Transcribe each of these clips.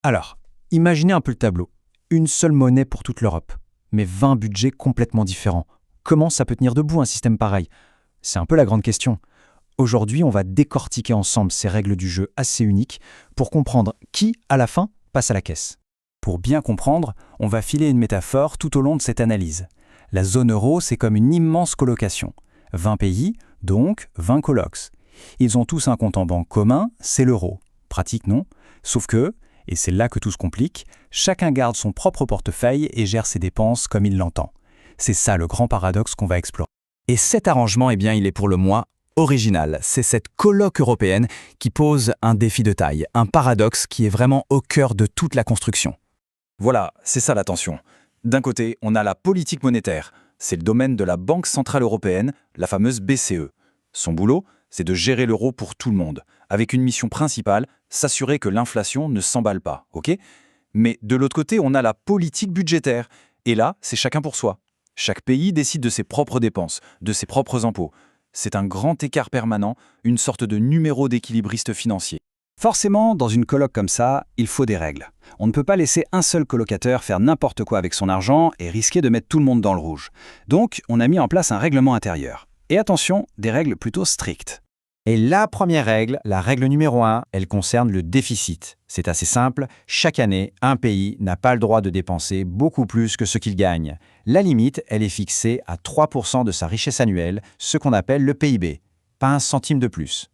Alors, imaginez un peu le tableau. Une seule monnaie pour toute l'Europe, mais 20 budgets complètement différents. Comment ça peut tenir debout un système pareil? C'est un peu la grande question. Aujourd'hui, on va décortiquer ensemble ces règles du jeu assez uniques pour comprendre qui, à la fin, passe à la caisse. Pour bien comprendre, on va filer une métaphore tout au long de cette analyse. La zone euro, c'est comme une immense colocation. 20 pays, donc 20 colocs. Ils ont tous un compte en banque commun, c'est l'euro. Pratique, non? Sauf que, et c'est là que tout se complique, chacun garde son propre portefeuille et gère ses dépenses comme il l'entend. C'est ça le grand paradoxe qu'on va explorer. Et cet arrangement, il est pour le moins original. C'est cette coloc européenne qui pose un défi de taille, un paradoxe qui est vraiment au cœur de toute la construction. Voilà, c'est ça la tension. D'un côté, on a la politique monétaire. C'est le domaine de la Banque Centrale Européenne, la fameuse BCE. Son boulot, c'est de gérer l'euro pour tout le monde, avec une mission principale, s'assurer que l'inflation ne s'emballe pas, ok? Mais de l'autre côté, on a la politique budgétaire. Et là, c'est chacun pour soi. Chaque pays décide de ses propres dépenses, de ses propres impôts. C'est un grand écart permanent, une sorte de numéro d'équilibriste financier. Forcément, dans une coloc comme ça, il faut des règles. On ne peut pas laisser un seul colocataire faire n'importe quoi avec son argent et risquer de mettre tout le monde dans le rouge. Donc, on a mis en place un règlement intérieur. Et attention, des règles plutôt strictes. Et la première règle, la règle numéro 1, elle concerne le déficit. C'est assez simple, chaque année, un pays n'a pas le droit de dépenser beaucoup plus que ce qu'il gagne. La limite, elle est fixée à 3% de sa richesse annuelle, ce qu'on appelle le PIB. Pas un centime de plus.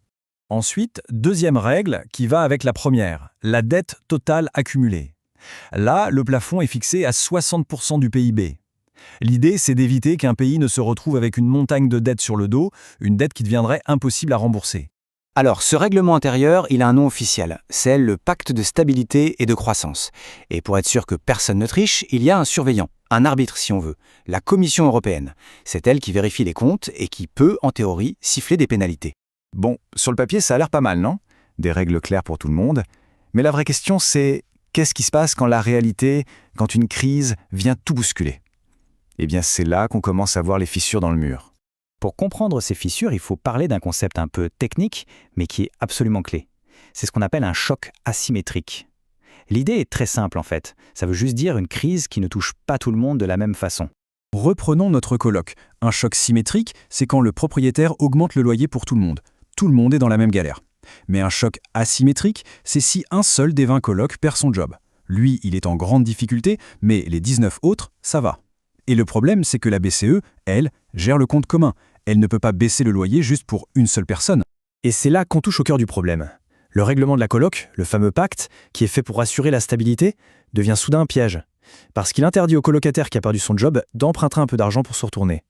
Ensuite, deuxième règle qui va avec la première, la dette totale accumulée. Là, le plafond est fixé à 60% du PIB. L'idée, c'est d'éviter qu'un pays ne se retrouve avec une montagne de dettes sur le dos, une dette qui deviendrait impossible à rembourser. Alors, ce règlement intérieur, il a un nom officiel. C'est le pacte de stabilité et de croissance. Et pour être sûr que personne ne triche, il y a un surveillant, un arbitre si on veut, la Commission européenne. C'est elle qui vérifie les comptes et qui peut, en théorie, siffler des pénalités. Bon, sur le papier, ça a l'air pas mal, non? Des règles claires pour tout le monde. Mais la vraie question, c'est qu'est-ce qui se passe quand la réalité, quand une crise vient tout bousculer? Eh bien, c'est là qu'on commence à voir les fissures dans le mur. Pour comprendre ces fissures, il faut parler d'un concept un peu technique, mais qui est absolument clé. C'est ce qu'on appelle un choc asymétrique. L'idée est très simple en fait. Ça veut juste dire une crise qui ne touche pas tout le monde de la même façon. Reprenons notre coloc. Un choc symétrique, c'est quand le propriétaire augmente le loyer pour tout le monde. Tout le monde est dans la même galère. Mais un choc asymétrique, c'est si un seul des 20 colocs perd son job. Lui, il est en grande difficulté, mais les 19 autres, ça va. Et le problème, c'est que la BCE, elle, gère le compte commun. Elle ne peut pas baisser le loyer juste pour une seule personne. Et c'est là qu'on touche au cœur du problème. Le règlement de la coloc, le fameux pacte, qui est fait pour assurer la stabilité, devient soudain un piège. Parce qu'il interdit au colocataire qui a perdu son job d'emprunter un peu d'argent pour se retourner.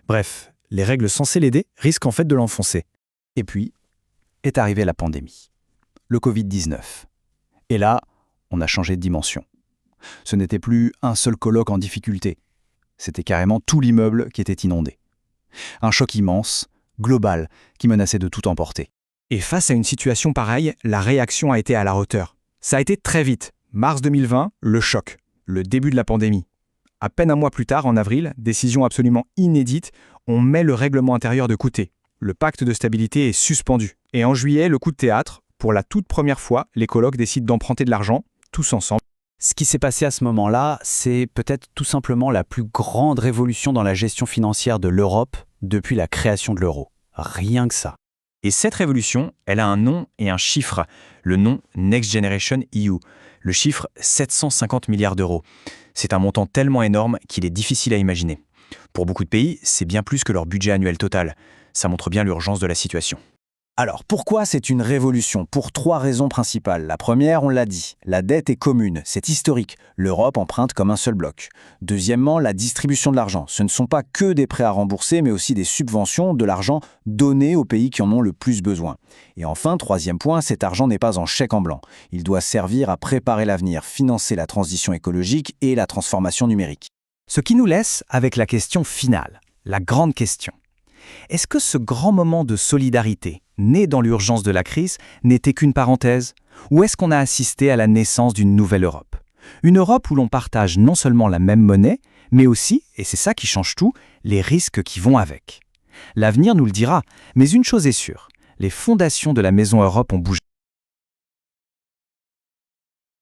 Bref, les règles censées l'aider risquent en fait de l'enfoncer. Et puis, est arrivée la pandémie. Le Covid-19. Et là, on a changé de dimension. Ce n'était plus un seul coloc en difficulté. C'était carrément tout l'immeuble qui était inondé. Un choc immense, global, qui menaçait de tout emporter. Et face à une situation pareille, la réaction a été à la hauteur. Ça a été très vite. Mars 2020, le choc, le début de la pandémie. À peine un mois plus tard, en avril, décision absolument inédite, on met le règlement intérieur de côté. Le pacte de stabilité est suspendu. Et en juillet, le coup de théâtre, pour la toute première fois, les colocs décident d'emprunter de l'argent, tous ensemble. Ce qui s'est passé à ce moment-là, c'est peut-être tout simplement la plus grande révolution dans la gestion financière de l'Europe depuis la création de l'euro. Rien que ça. Et cette révolution, elle a un nom et un chiffre. Le nom Next Generation EU. Le chiffre 750 milliards d'euros. C'est un montant tellement énorme qu'il est difficile à imaginer. Pour beaucoup de pays, c'est bien plus que leur budget annuel total. Ça montre bien l'urgence de la situation. Alors, pourquoi c'est une révolution? Pour 3 raisons principales. La première, on l'a dit, la dette est commune, c'est historique. L'Europe emprunte comme un seul bloc. Deuxièmement, la distribution de l'argent. Ce ne sont pas que des prêts à rembourser, mais aussi des subventions, de l'argent donné aux pays qui en ont le plus besoin. Et enfin, troisième point, cet argent n'est pas en chèque en blanc. Il doit servir à préparer l'avenir, financer la transition écologique et la transformation numérique. Ce qui nous laisse avec la question finale, la grande question. Est-ce que ce grand moment de solidarité, né dans l'urgence de la crise, n'était qu'une parenthèse? Ou est-ce qu'on a assisté à la naissance d'une nouvelle Europe? Une Europe où l'on partage non seulement la même monnaie, mais aussi, et c'est ça qui change tout, les risques qui vont avec. L'avenir nous le dira, mais une chose est sûre, les fondations de la Maison Europe ont bougé.